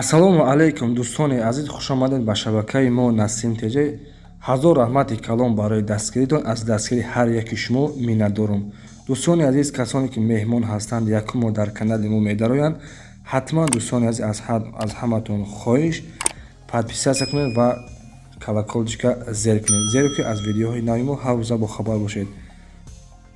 Ассалому алайкум дӯстони азиз, хушомадед ба шабакаи мо Насим ТЖ. Ҳазор раҳмати калом барои дастгиритон аз дастгири ҳар яки шумо миннатдорум. Дӯстони азиз, касоне ки меҳмон ҳастанд, якум мо дар канали мо медароянд, ҳатман дӯстони азиз аз ҳаматон хоҳиш подписатсия кунед ва колокольчика зер кунед, зеро ки аз видеоҳои нави мо ҳар рӯза бохабар бошед.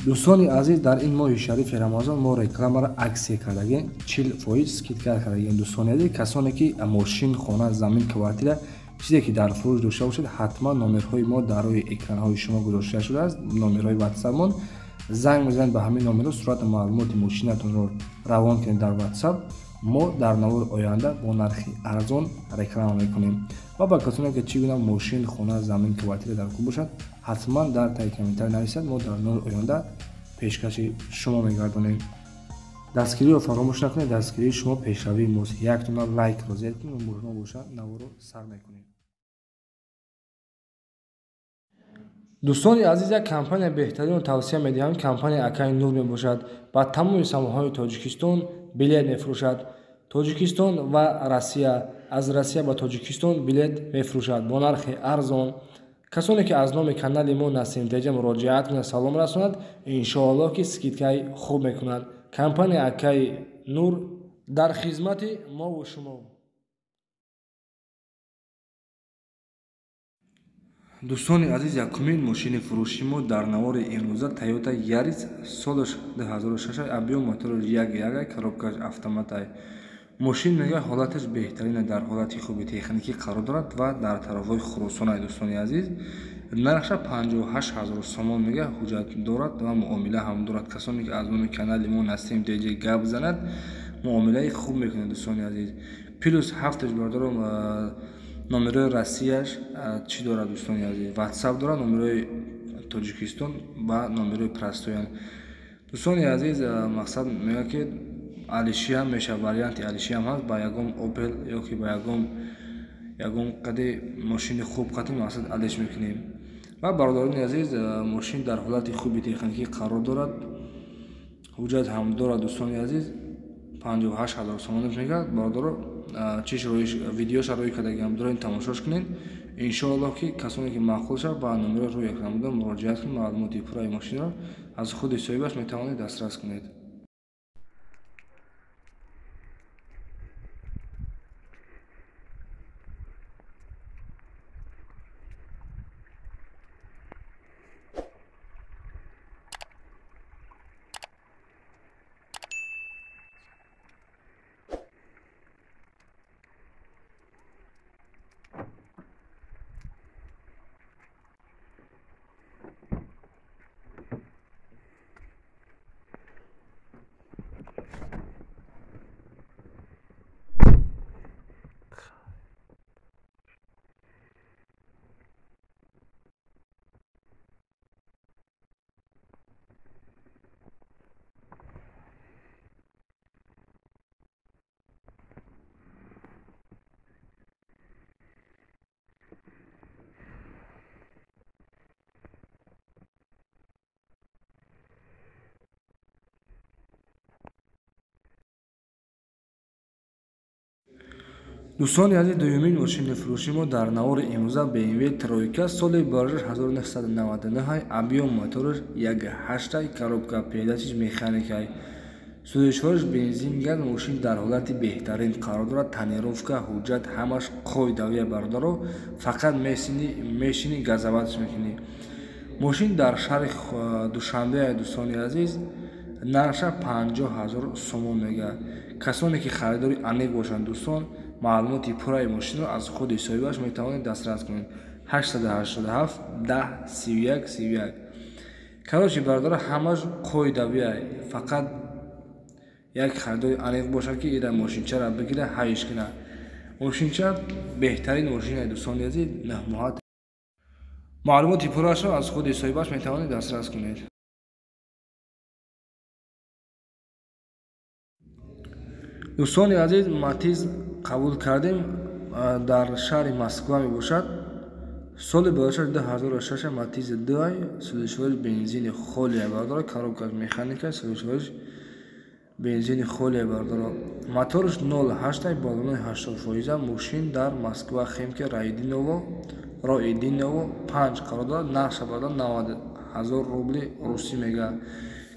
дӯстони азиз, дар ин моҳи шарифи рамазон мо рекламаро аксия кардагем, 40% скидка кардагем. дӯстони азиз, касоне ки мошин, хона, замин, квартира чизе ки дар фурӯш дошта бошед, ҳатман номерҳои мо дар рӯи экранҳои шумо гузошта шудааст. Номерҳои ватсапмон, занг мезанед ба ҳамин номерҳо, сурати маълумоти мошинатонро равон кунед дар ватсап. Мо дар навори оянда бо нархи арзон реклама мекунем ва ба касоне ки чӣ гуна мошин, хона, замин, квартира дар кӯ бошад, ҳатман дар таги комментарий нависад. Мо дар навори оянда пешкаши шумо мегардонем. дастгириро фаромӯш накунед, дастгирии шумо пешравии мост. Як дона лайкро зер кунед, мӯҳно боша наворо сар мекунем. дӯстони азиз, як компания беҳтаринро тавсия медиҳам. Компания Акаи Нур мебошад. Ба тамоми самоҳаи Тоҷикистон билет мефурӯшад. Тоҷикистон ва Россия, аз Россия ба Тоҷикистон билет мефурӯшад бо нархи арзон. касоне ки аз номи канали мо Насим ТЖ муроҷиат кунад, салом расонад, иншоаллоҳ ки скидкаи хуб мекунад. Компания Акаи Нур дар хизмати мову шумо. дӯстони азиз, якумин мошини фурӯши мо дар навори имрӯза Toyota Yaris солаш 2006 объем мотори 1.1 коробкаш автоматай. мошин мега ҳолаташ беҳтарина, дар ҳолати хуби техникӣ қарор дорад ва дар тарофҳои хуросонае. дӯстони азиз, нархша 58 000 сомон мега ҳуҷҷат дорад ва муомила ҳам дорад. касоне ки аз номи канали мо Насим ТЖ гап занад, муомилаи хуб мекунад. дӯстони азиз, плюс ҳафташ бардорам номерои Россияш чӣ дорад? дӯстони азиз, ватсап дорад, номерои Тоҷикистон ва номерои простоян. дӯстони азиз, мақсад мега ки алишия меша, варианти алишия ҳаст, ба ягон Opel ё ки ба ягон қади мошини хуб қатӣ мақсад алиш мекунем. ва бародарони азиз, мошин дар ҳолати хуби техникӣ қарор дорад, ҳуҷҷат ҳам дорад. дӯстони азиз, 58 000 сомонаш мега. бародаро чӣ шароиш видеоша рӯй кардагиам, дорем тамошош кунед. иншоаллоҳ ки касоне ки маъқул шавад ба номеро рӯи экран буда муроҷиат кунед, маълумоти пурраи мошинро аз худи соҳибаш метавонед дастрас кунед. дӯстони азиз, дуюмин мошини фурӯши мо дар навори имрӯза BMW Тройка соли борааш 1999, объем мотораш 1.8, коробка передачиш механикай, сӯзишвораш бензин газ. мошин дар ҳолати беҳтарин қарор дорад, тонировка, ҳуҷҷат ҳамаш қоидавия. бародаро фақат мешини газоватш мекунӣ. мошин дар шаҳри Душанбе. дӯстони азиз, нархша 50 000 сомон мега. касоне ки харидори аниқ бошанд, дӯстон, маълумоти пурраи мошинро аз худи соҳибаш метавонед дастрас кунед. 887 10 31 31. карочи бародаро ҳамаш қоидавия, фақат як харидори аниқ бошад ки ида мошинчаро бигира ҳайш кина. мошинча беҳтарин мошине. дӯстони азиз, маълумоти пурраашро аз худи соҳибаш метавонед дастрас кунед. дӯстони азиз, Матиз қабул кардем, дар шаҳри Москва мебошад. соли борааш 2006 Матиз Д, сӯзишвориш бензини холия. бародаро коробкаш механика, сӯзишвориш бензини холе бардоро. Моторш 0,8 баллонои 80%. Мошин дар Москва Химки Роидиново 5 қарор дорад. Нақша барда 90,000 рубли русӣ мегӯяд.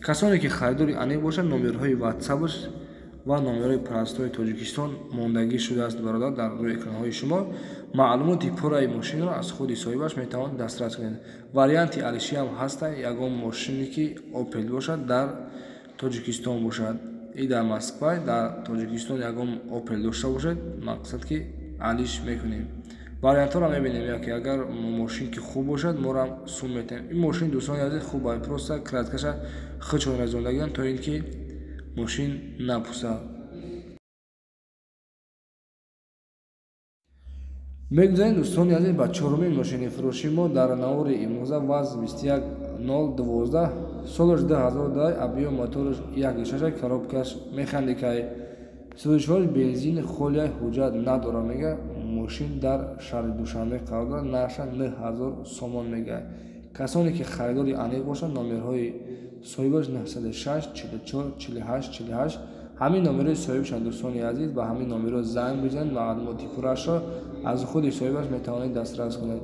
Касоне ки харидори аниқ бошад, номерҳои WhatsApp ва номерҳои парастои Тоҷикистон мондагӣ шудааст бародар дар рӯи экранҳои шумо. Маълумоти пурраи мошинро аз худи соҳибаш метавонед дастрас кунед. Варианти Алиши ҳам ҳастад. Ягон мошине ки Opel бошад дар Тоҷикистон бошад. И дар Москва дар Тоҷикистон ягон Opel дошта бошед, мақсад ки Алиш мекунем. Вариантҳоро мебинем. Яке агар мошин ки хуб бошад, моро сум метаҳем. Ин мошин дӯстони азиз хуб ай просто краскаша хичон разондагиан то ин ки мошин напусад. Мегузарем дӯстони азиз ба чорумин мошини фурӯши мо дар навори имрӯза ВАЗ 21012 солаш 2002 объем мотораш 1.6 коробкаш механикаи сӯзишҳои бензини холияи ҳуҷҷат надора мега. Мошин дар шаҳри Душанбе қарор дорад. Нарша 9000 сомон мега. Касоне ки харидори аниқ бошад, номерҳои соҳибаш 96 44 48 48. Ҳамин номерҳои соҳибашанд дӯстони азиз. Ба ҳамин номерҳо занг бизанед, маълумоти пуррашро аз худи соҳибаш метавонед дастрас кунед.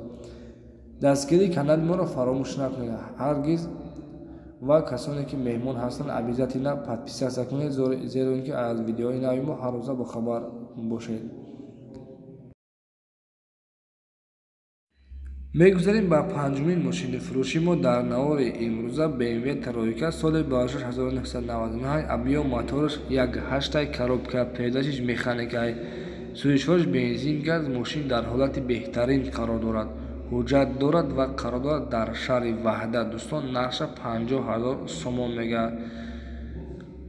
Дастгирии канали моро фаромӯш накунед ҳаргиз ва касоне ки меҳмон ҳастанд обязательно подписаться кунед, зеро ин ки аз видеои нави мо ҳар рӯза бохабар бошед. Мегузарем ба панҷумин мошини фурӯши мо дар навори имрӯза BMW Troika соли 1999 объем мотораш 1.8 коробка педашиш механикаи сӯзишҳош бензин газ. Мошин дар ҳолати беҳтарин қарор дорад, ҳуҷҷат дорад ва қарор дорад дар шаҳри Ваҳдат. Дӯстон, нарша 50000 сомон мегӯяд.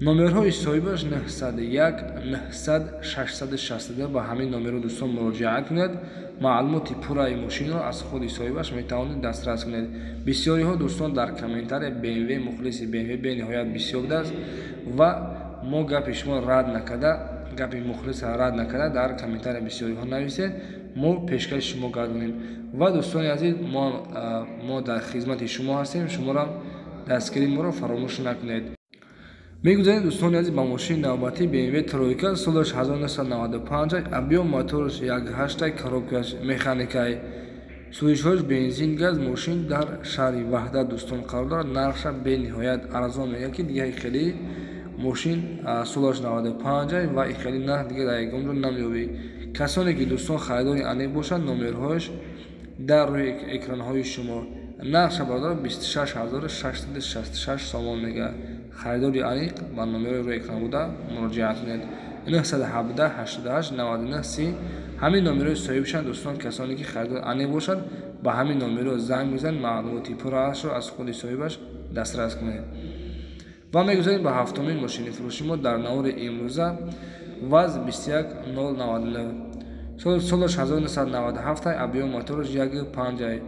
номерҳои соҳибаш 901 900 662. Ба ҳамин номерҳо дӯстон муроҷиат кунед. маълумоти пурраи мошинро аз худи соҳибаш метавонед дастрас кунед. Бисёриҳо дӯстон дар комментария BMW мухлиси BMW бениҳоят бисёр будааст ва мо гапи шумо рад накарда, гапи мухлиса рад накарда дар комментария бисёриҳо нависед, мо пешкаши шумо гардонем. Ва дӯстони азиз, мо дар хизмати шумо ҳастем. Шуморо дастгирии моро фаромӯш накунед. Мегузарем дӯстони азиз ба мошини навбатӣ BMW Troika солаш 1995 объем мотораш 1.8 коробкаш механикаи сӯзишҳош бензин газ. Мошин дар шаҳри Ваҳдат дӯстон қарор дорад. нарша бениҳоят арзон мегӯяд ки дига ихелӣ мошин солаш 95 ва ихелӣ нарх дига дар ягон ҷо намеёбӣ. Касоне ки дӯстон харидори аниқ бошад, номерҳояш дар рӯи экранҳои шумо. нарша бардор 26666 сомон мегӯяд. харидори аниқ ба номерҳои рӯи экран буда муроҷиат кунед. 917 88 99 30. ҳамин номерҳои соҳибашанд дӯстон. Касоне ки харидори аниқ бошад, ба ҳамин номерҳо занг бизанед, маълумоти пурраашро аз худи соҳибаш дастрас кунед. ва мегузарем ба ҳафтумин мошини фурӯши мо дар навори имрӯза ВАЗ 21099 солаш 1997 объем мотораш 1.5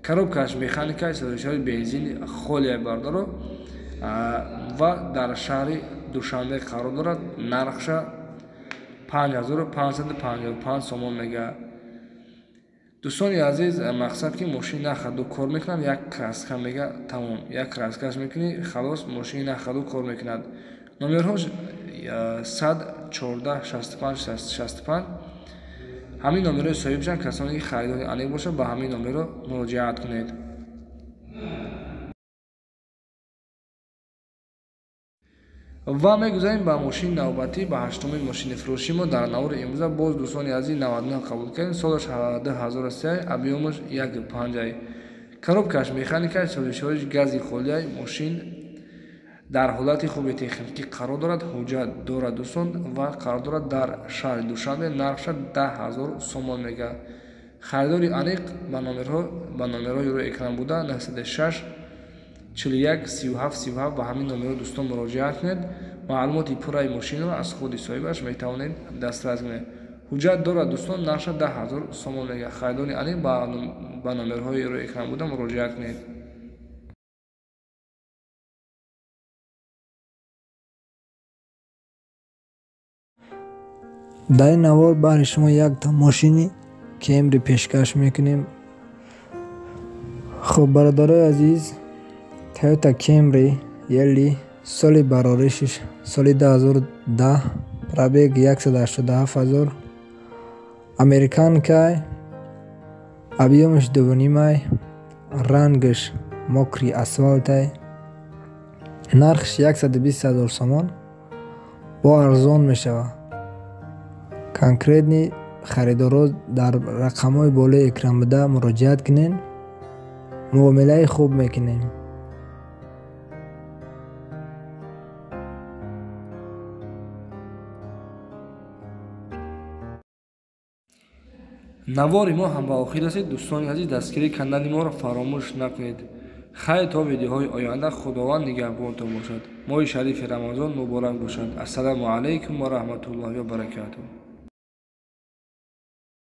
коробкаш механикаи сӯзишҳои бензини холия бардоро ва дар шаҳри Душанбе қарор дорад. нархша 5555 сомон мегӯяд. дӯстони азиз, мақсад ки мошин на хаду кор мекунад, як краска мега тамом, як краскаш мекунӣ, халос, мошини на хаду кор мекунад. номерҳош 114 65 65. ҳамин номерҳои соҳибашанд. касоне ки харидори аниқ бошад, ба ҳамин номерҳо муроҷиат кунед. ва мегузарем ба мошини навбатӣ ба ҳаштумин мошини фурӯши мо дар навори имрӯза. боз дӯстони азиз 99 қабул кардем. солаш 2003 объемаш 1.5 коробкаш механикаи сӯзишҳои гази холияи мошин дар ҳолати хуби техникӣ қарор дорад, ҳуҷҷат дорад дӯстон ва қарор дорад дар шаҳри Душанбе. нархша 10000 сомон мегӯяд. харидори аниқ ба номерҳои рӯи экран буда 96 41 37 37. ба ҳамин номерҳо дӯстон муроҷиат кунед. маълумоти пурраи мошинро аз худи соҳибаш метавонед дастрас кунед. ҳуҷҷат дорад дӯстон. нарша 10000 сомон мегӯяд. харидори аниқ ба номерҳои рӯи экран буда муроҷиат кунед. дар ин навор баҳри шумо якта мошини Camry пешкаш мекунем. хуб бародарои азиз, Toyota Camry Yellow соли бароришиш соли 2010 пробег 187,000 американкай объемиш 2,5 рангиш мокри асфалтай нархш 120,000 сомон бо арзон мешавад. конкретни харидоро дар рақамҳои болои экран буда муроҷиат кунед. муомилаи хуб мекунем. навори мо ҳам ба охир расид. дӯстони азиз, дастгирӣ кардани моро фаромӯш накунед. хайр то видеоҳои оянда. худованд нигаҳбонтон бошад. моҳи шарифи рамазон муборак бошад. ассалому алайкум ва раҳматуллоҳи ва баракатуҳ.